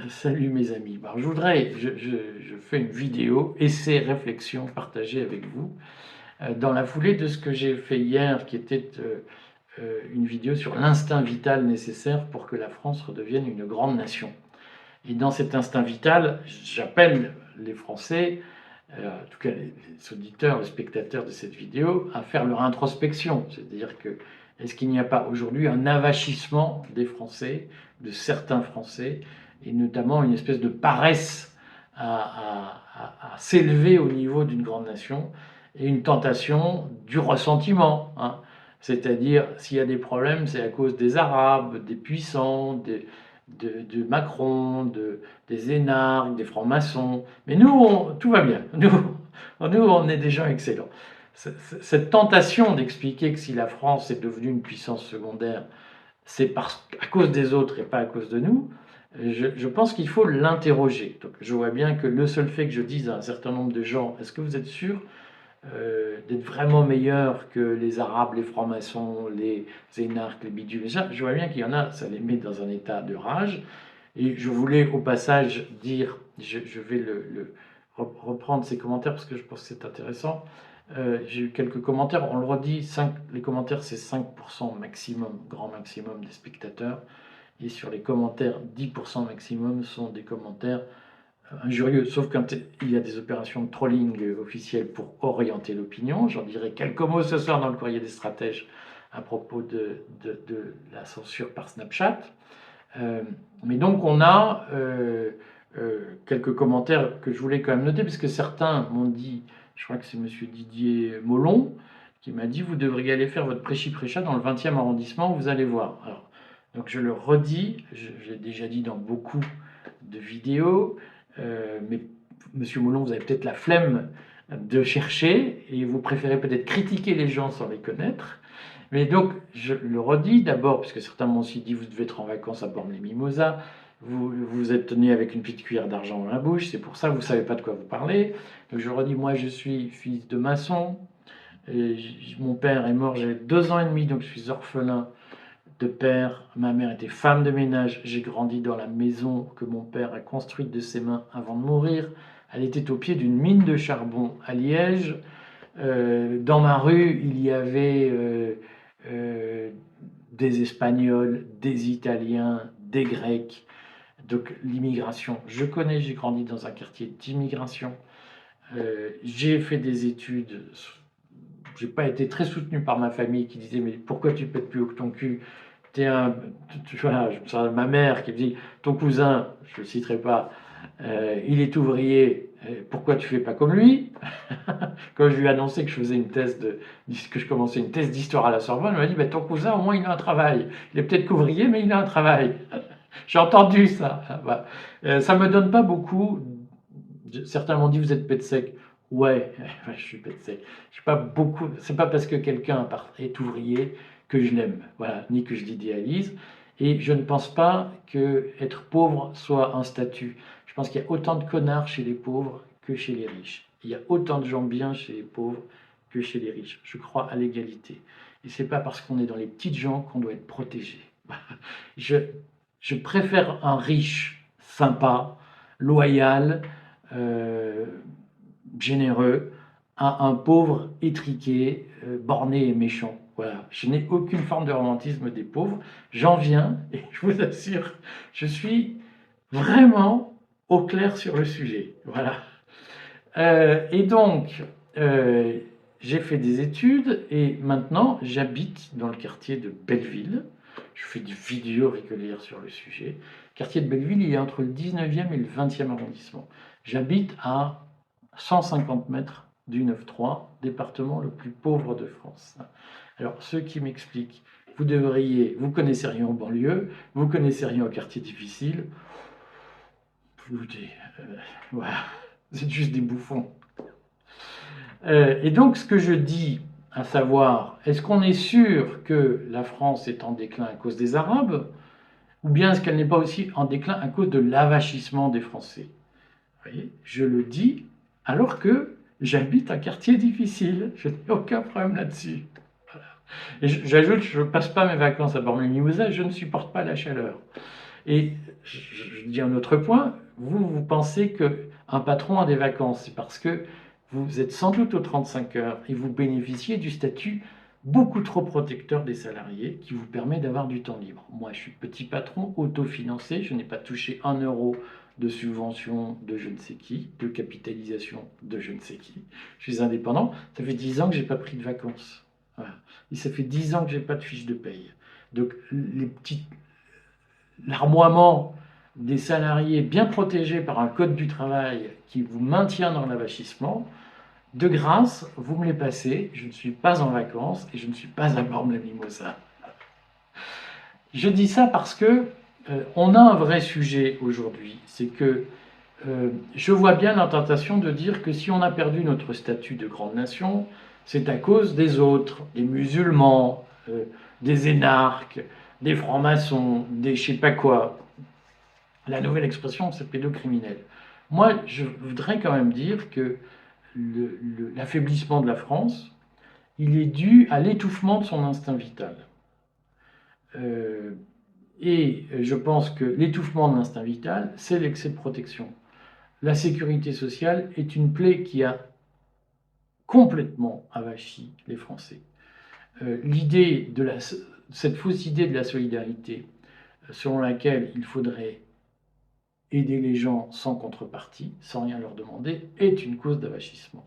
Salut mes amis. Alors, je fais une vidéo, essai, réflexion partagée avec vous, dans la foulée de ce que j'ai fait hier, qui était une vidéo sur l'instinct vital nécessaire pour que la France redevienne une grande nation. Et dans cet instinct vital, j'appelle les Français, en tout cas les auditeurs, les spectateurs de cette vidéo, à faire leur introspection. C'est-à-dire que, est-ce qu'il n'y a pas aujourd'hui un avachissement des Français, de certains Français, et notamment une espèce de paresse à s'élever au niveau d'une grande nation, et une tentation du ressentiment, hein. C'est-à-dire, s'il y a des problèmes, c'est à cause des Arabes, des puissants, de Macron, des énarques, des francs-maçons. Mais nous, tout va bien. Nous, on est des gens excellents. Cette tentation d'expliquer que si la France est devenue une puissance secondaire, c'est à cause des autres et pas à cause de nous, je pense qu'il faut l'interroger. Donc, je vois bien que le seul fait que je dise à un certain nombre de gens, est-ce que vous êtes sûr d'être vraiment meilleur que les Arabes, les francs-maçons, les énarques, les bidules, je vois bien qu'il y en a, ça les met dans un état de rage. Et je voulais au passage dire, je vais reprendre ces commentaires parce que je pense que c'est intéressant. J'ai eu quelques commentaires, on le redit, les commentaires c'est 5% maximum, grand maximum des spectateurs. Et sur les commentaires, 10% maximum sont des commentaires injurieux, sauf quand il y a des opérations de trolling officielles pour orienter l'opinion. J'en dirai quelques mots ce soir dans le courrier des stratèges à propos de la censure par Snapchat. Mais donc on a quelques commentaires que je voulais quand même noter, parce que certains m'ont dit, je crois que c'est monsieur Didier Molon, qui m'a dit, vous devriez aller faire votre prêchi-prêcha dans le 20e arrondissement, vous allez voir. Alors, donc je le redis, je l'ai déjà dit dans beaucoup de vidéos, mais monsieur Molon, vous avez peut-être la flemme de chercher, et vous préférez peut-être critiquer les gens sans les connaître. Mais donc, je le redis d'abord, parce que certains m'ont aussi dit, vous devez être en vacances à Bormes-les-Mimosas, vous êtes tenu avec une petite cuillère d'argent dans la bouche, c'est pour ça que vous ne savez pas de quoi vous parlez. Donc je redis, moi je suis fils de maçon, et mon père est mort, j'avais 2 ans et demi, donc je suis orphelin de père. Ma mère était femme de ménage, j'ai grandi dans la maison que mon père a construite de ses mains avant de mourir. Elle était au pied d'une mine de charbon à Liège. Dans ma rue, il y avait des Espagnols, des Italiens, des Grecs. Donc l'immigration, je connais, j'ai grandi dans un quartier d'immigration. J'ai fait des études, j'ai pas été très soutenu par ma famille qui disait mais pourquoi tu pètes plus haut que ton cul? Voilà, je me souviens de ma mère qui me dit ton cousin, je ne le citerai pas, il est ouvrier, pourquoi tu fais pas comme lui? Quand je lui ai annoncé que je commençais une thèse d'histoire à la Sorbonne, elle m'a dit bah, ton cousin au moins il a un travail, il est peut-être qu'ouvrier mais il a un travail. J'ai entendu ça. Ça me donne pas beaucoup. Certains m'ont dit vous êtes pète sec. Ouais, je suis pète sec. Je suis pas beaucoup. C'est pas parce que quelqu'un est ouvrier que je l'aime, voilà, ni que je l'idéalise. Et je ne pense pas que être pauvre soit un statut. Je pense qu'il y a autant de connards chez les pauvres que chez les riches. Il y a autant de gens bien chez les pauvres que chez les riches. Je crois à l'égalité. Et c'est pas parce qu'on est dans les petites gens qu'on doit être protégé. Je, je préfère un riche sympa, loyal, euh, généreux, à un pauvre étriqué, borné et méchant. Voilà. Je n'ai aucune forme de romantisme des pauvres. J'en viens, et je vous assure, je suis vraiment au clair sur le sujet. Voilà. Et donc, j'ai fait des études et maintenant j'habite dans le quartier de Belleville. Je fais des vidéos régulières sur le sujet. Le quartier de Belleville, il est entre le 19e et le 20e arrondissement. J'habite à 150 mètres du 9-3, département le plus pauvre de France. Alors, ceux qui m'expliquent, vous connaissez rien aux banlieues, vous connaissez rien au quartier difficile, écoutez, voilà, vous êtes juste des bouffons. Et donc, ce que je dis, à savoir, est-ce qu'on est sûr que la France est en déclin à cause des Arabes, ou bien est-ce qu'elle n'est pas aussi en déclin à cause de l'avachissement des Français? Vous voyez, je le dis alors que j'habite un quartier difficile, je n'ai aucun problème là-dessus. Voilà. Et j'ajoute, je ne passe pas mes vacances à Bormes-les-Mimosas, je ne supporte pas la chaleur. Et je dis un autre point, vous pensez qu'un patron a des vacances, c'est parce que vous êtes sans doute aux 35 heures et vous bénéficiez du statut beaucoup trop protecteur des salariés qui vous permet d'avoir du temps libre. Moi, je suis petit patron, autofinancé, je n'ai pas touché 1 € de subvention de je ne sais qui, de capitalisation de je ne sais qui. Je suis indépendant, ça fait 10 ans que je n'ai pas pris de vacances. Voilà. Et ça fait 10 ans que je n'ai pas de fiche de paye. Donc, l'armoiement des salariés bien protégés par un code du travail qui vous maintient dans l'avachissement, de grâce, vous me les passez, je ne suis pas en vacances et je ne suis pas à Bormes-les-Mimosas. Je dis ça parce que on a un vrai sujet aujourd'hui, c'est que je vois bien la tentation de dire que si on a perdu notre statut de grande nation, c'est à cause des autres, des musulmans, des énarques, des francs-maçons, des je sais pas quoi. La nouvelle expression, c'est pédocriminel. Moi, je voudrais quand même dire que l'affaiblissement de la France, il est dû à l'étouffement de son instinct vital. Et je pense que l'étouffement de l'instinct vital, c'est l'excès de protection. La sécurité sociale est une plaie qui a complètement avachi les Français. Cette fausse idée de la solidarité, selon laquelle il faudrait aider les gens sans contrepartie, sans rien leur demander, est une cause d'avachissement.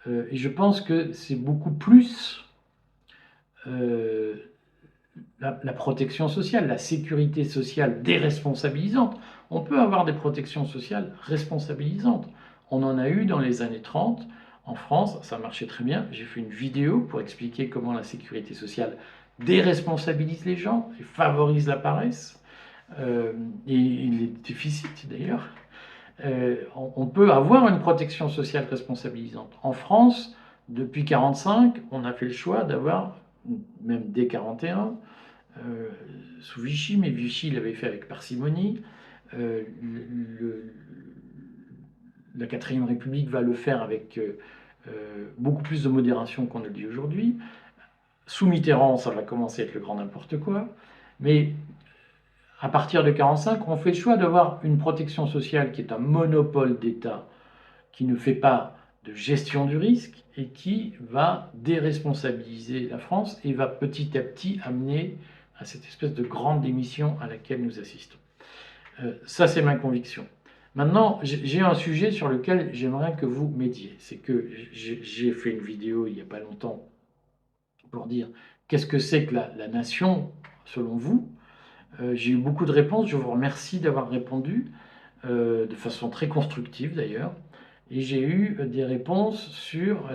Et je pense que c'est beaucoup plus la protection sociale, la sécurité sociale déresponsabilisante. On peut avoir des protections sociales responsabilisantes. On en a eu dans les années 30 en France, ça marchait très bien. J'ai fait une vidéo pour expliquer comment la sécurité sociale déresponsabilise les gens et favorise la paresse et les déficits d'ailleurs. On peut avoir une protection sociale responsabilisante. En France, depuis 1945, on a fait le choix d'avoir, même dès 1941, sous Vichy, mais Vichy l'avait fait avec parcimonie, la 4ème République va le faire avec beaucoup plus de modération qu'on ne le dit aujourd'hui. Sous Mitterrand, ça va commencer à être le grand n'importe quoi, mais à partir de 1945, on fait le choix d'avoir une protection sociale qui est un monopole d'État, qui ne fait pas de gestion du risque et qui va déresponsabiliser la France et va petit à petit amener à cette espèce de grande démission à laquelle nous assistons. Ça, c'est ma conviction. Maintenant, j'ai un sujet sur lequel j'aimerais que vous m'aidiez. C'est que j'ai fait une vidéo il n'y a pas longtemps pour dire qu'est-ce que c'est que la nation, selon vous. J'ai eu beaucoup de réponses, je vous remercie d'avoir répondu, de façon très constructive d'ailleurs. Et j'ai eu des réponses sur,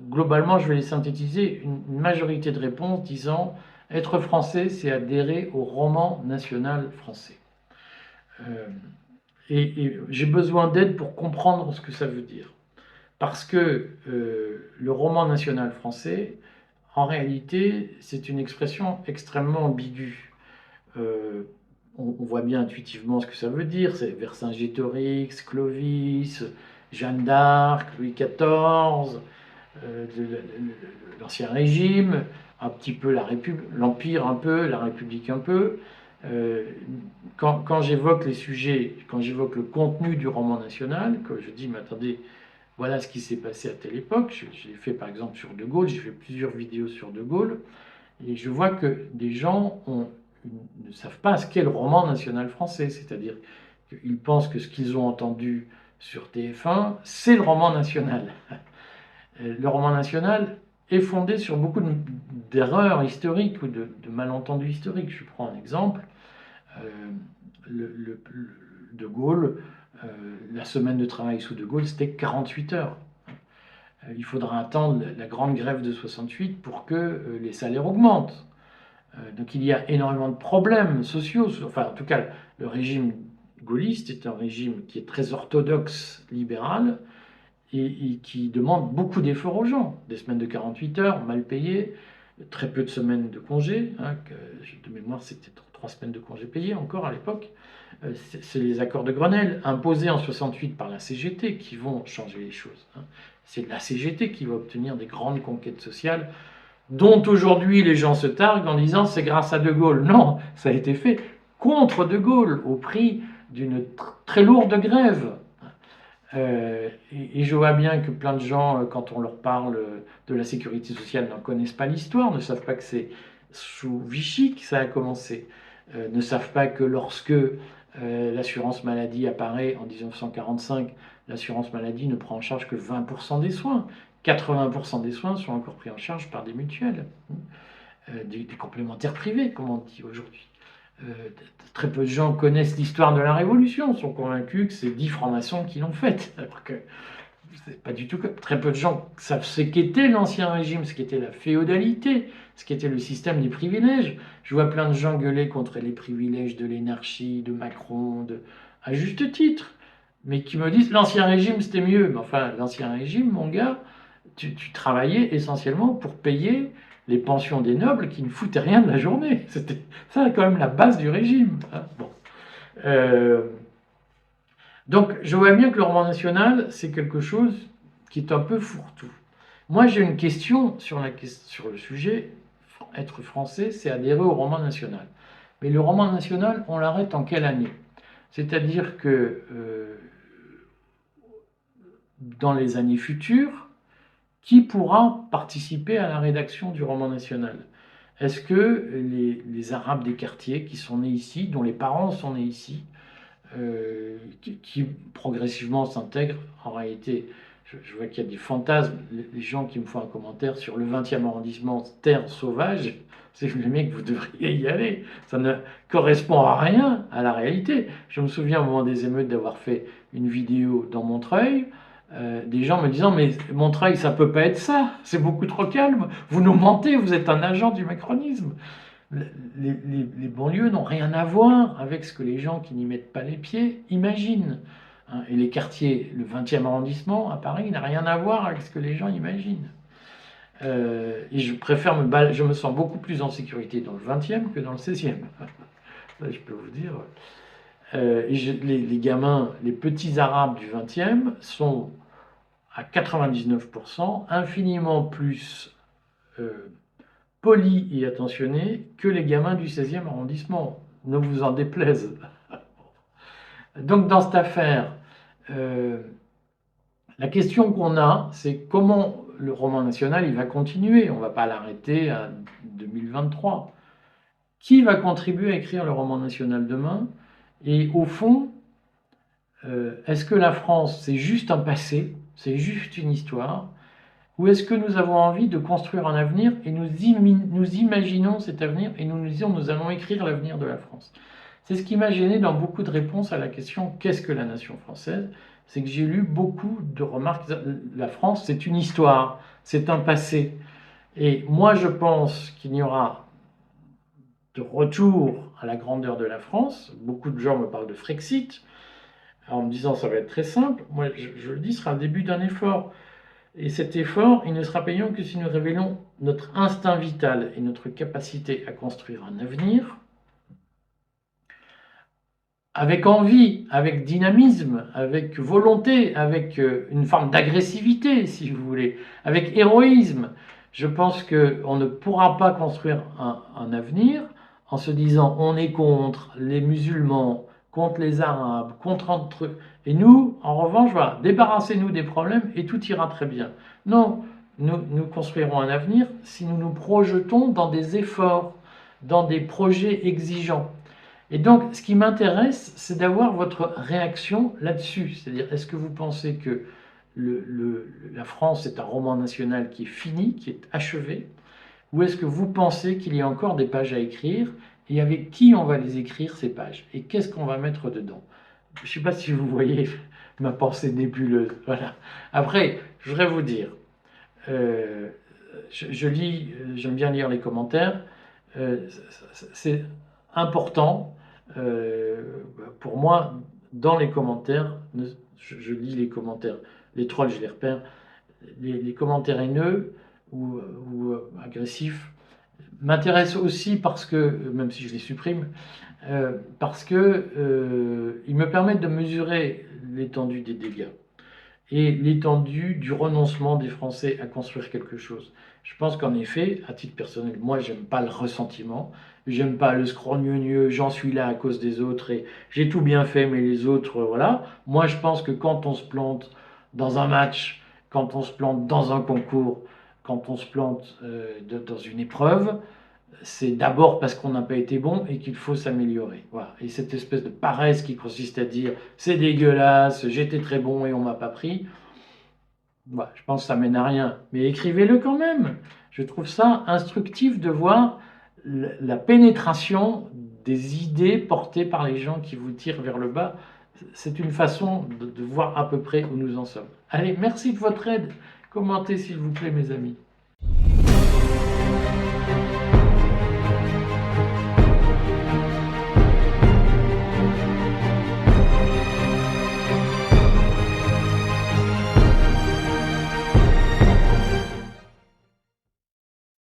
globalement je vais les synthétiser, une majorité de réponses disant « Être français, c'est adhérer au roman national français ». Et j'ai besoin d'aide pour comprendre ce que ça veut dire. Parce que le roman national français, en réalité, c'est une expression extrêmement ambiguë. On voit bien intuitivement ce que ça veut dire, c'est Vercingétorix, Clovis, Jeanne d'Arc, Louis XIV, l'Ancien Régime, un petit peu l'Empire un peu, la République un peu. Quand j'évoque les sujets, quand j'évoque le contenu du roman national, que je dis, mais attendez, voilà ce qui s'est passé à telle époque, je l'ai fait par exemple sur De Gaulle, j'ai fait plusieurs vidéos sur De Gaulle, et je vois que des gens ne savent pas ce qu'est le roman national français, c'est-à-dire qu'ils pensent que ce qu'ils ont entendu sur TF1, c'est le roman national. Le roman national est fondé sur beaucoup d'erreurs historiques ou de malentendus historiques. Je prends un exemple. De Gaulle, la semaine de travail sous De Gaulle, c'était 48 heures. Il faudra attendre la grande grève de 68 pour que les salaires augmentent. Donc il y a énormément de problèmes sociaux. Enfin, en tout cas, le régime gaulliste est un régime qui est très orthodoxe, libéral, et qui demande beaucoup d'efforts aux gens. Des semaines de 48 heures, mal payées, très peu de semaines de congés. De mémoire, c'était 3 semaines de congés payés encore à l'époque. C'est les accords de Grenelle, imposés en 68 par la CGT, qui vont changer les choses. C'est la CGT qui va obtenir des grandes conquêtes sociales dont aujourd'hui les gens se targuent en disant c'est grâce à De Gaulle. Non, ça a été fait contre De Gaulle au prix d'une très lourde grève. Et je vois bien que plein de gens, quand on leur parle de la sécurité sociale, n'en connaissent pas l'histoire, ne savent pas que c'est sous Vichy que ça a commencé, ne savent pas que lorsque l'assurance maladie apparaît en 1945, l'assurance maladie ne prend en charge que 20% des soins. 80% des soins sont encore pris en charge par des mutuelles, des complémentaires privés, comme on dit aujourd'hui. Très peu de gens connaissent l'histoire de la Révolution, sont convaincus que c'est 10 francs-maçons qui l'ont faite, alors que c'est pas du tout comme. Très peu de gens savent ce qu'était l'Ancien Régime, ce qu'était la féodalité, ce qu'était le système des privilèges. Je vois plein de gens gueuler contre les privilèges de l'énarchie, de Macron, à juste titre, mais qui me disent l'Ancien Régime c'était mieux. Mais enfin, l'Ancien Régime, mon gars, tu travaillais essentiellement pour payer les pensions des nobles qui ne foutaient rien de la journée. C'était ça quand même la base du régime. Hein. Bon. Donc je vois bien que le roman national, c'est quelque chose qui est un peu fourre-tout. Moi j'ai une question sur le sujet, être français, c'est adhérer au roman national. Mais le roman national, on l'arrête en quelle année? C'est-à-dire que dans les années futures, qui pourra participer à la rédaction du roman national? Est-ce que les Arabes des quartiers qui sont nés ici, dont les parents sont nés ici, qui progressivement s'intègrent, en réalité, je vois qu'il y a des fantasmes, les gens qui me font un commentaire sur le 20e arrondissement, terre sauvage, c'est le mec, vous devriez y aller, ça ne correspond à rien à la réalité. Je me souviens au moment des émeutes d'avoir fait une vidéo dans Montreuil, des gens me disant mais Montreuil ça peut pas être ça, c'est beaucoup trop calme, vous nous mentez, vous êtes un agent du macronisme. Les banlieues n'ont rien à voir avec ce que les gens qui n'y mettent pas les pieds imaginent. Hein. Et les quartiers, le 20e arrondissement à Paris n'a rien à voir avec ce que les gens imaginent. Et je me sens beaucoup plus en sécurité dans le 20e que dans le 16e. Ça, je peux vous dire. Les gamins, les petits arabes du 20e sont à 99% infiniment plus polis et attentionnés que les gamins du 16e arrondissement. Ne vous en déplaise. Donc dans cette affaire, la question qu'on a, c'est comment le roman national il va continuer. On ne va pas l'arrêter à 2023. Qui va contribuer à écrire le roman national demain? Et au fond, est-ce que la France, c'est juste un passé, c'est juste une histoire? Ou est-ce que nous avons envie de construire un avenir et nous imaginons cet avenir et nous nous disons nous allons écrire l'avenir de la France? C'est ce qui m'a gêné dans beaucoup de réponses à la question qu'est-ce que la nation française? C'est que j'ai lu beaucoup de remarques. La France, c'est une histoire, c'est un passé. Et moi, je pense qu'il y aura de retour à la grandeur de la France. Beaucoup de gens me parlent de Frexit en me disant ça va être très simple. Moi, je le dis, ce sera le début d'un effort. Et cet effort, il ne sera payant que si nous révélons notre instinct vital et notre capacité à construire un avenir avec envie, avec dynamisme, avec volonté, avec une forme d'agressivité, si vous voulez, avec héroïsme. Je pense qu'on ne pourra pas construire un avenir en se disant on est contre les musulmans, contre les arabes, contre entre eux. Et nous, en revanche, voilà, débarrassez-nous des problèmes et tout ira très bien. Non, nous construirons un avenir si nous nous projetons dans des efforts, dans des projets exigeants. Et donc, ce qui m'intéresse, c'est d'avoir votre réaction là-dessus. C'est-à-dire, est-ce que vous pensez que la France est un roman national qui est fini, qui est achevé, ou est-ce que vous pensez qu'il y a encore des pages à écrire, et avec qui on va les écrire, ces pages, et qu'est-ce qu'on va mettre dedans? Je ne sais pas si vous voyez ma pensée nébuleuse. Voilà. Après, je voudrais vous dire, j'aime bien lire les commentaires, c'est important pour moi, dans les commentaires, je lis les commentaires, les trolls, je les repère, les commentaires haineux ou agressifs m'intéressent aussi parce que, même si je les supprime, parce que ils me permettent de mesurer l'étendue des dégâts et l'étendue du renoncement des Français à construire quelque chose. Je pense qu'en effet, à titre personnel, moi, j'aime pas le ressentiment, j'aime pas le scrogneux, j'en suis là à cause des autres et j'ai tout bien fait, mais les autres, voilà. Moi, je pense que quand on se plante dans un match, quand on se plante dans un concours, quand on se plante dans une épreuve, c'est d'abord parce qu'on n'a pas été bon et qu'il faut s'améliorer. Voilà. Et cette espèce de paresse qui consiste à dire c'est dégueulasse, j'étais très bon et on m'a pas pris, voilà, je pense que ça mène à rien. Mais écrivez-le quand même. Je trouve ça instructif de voir la pénétration des idées portées par les gens qui vous tirent vers le bas. C'est une façon de voir à peu près où nous en sommes. Allez, merci de votre aide. Commentez s'il vous plaît, mes amis.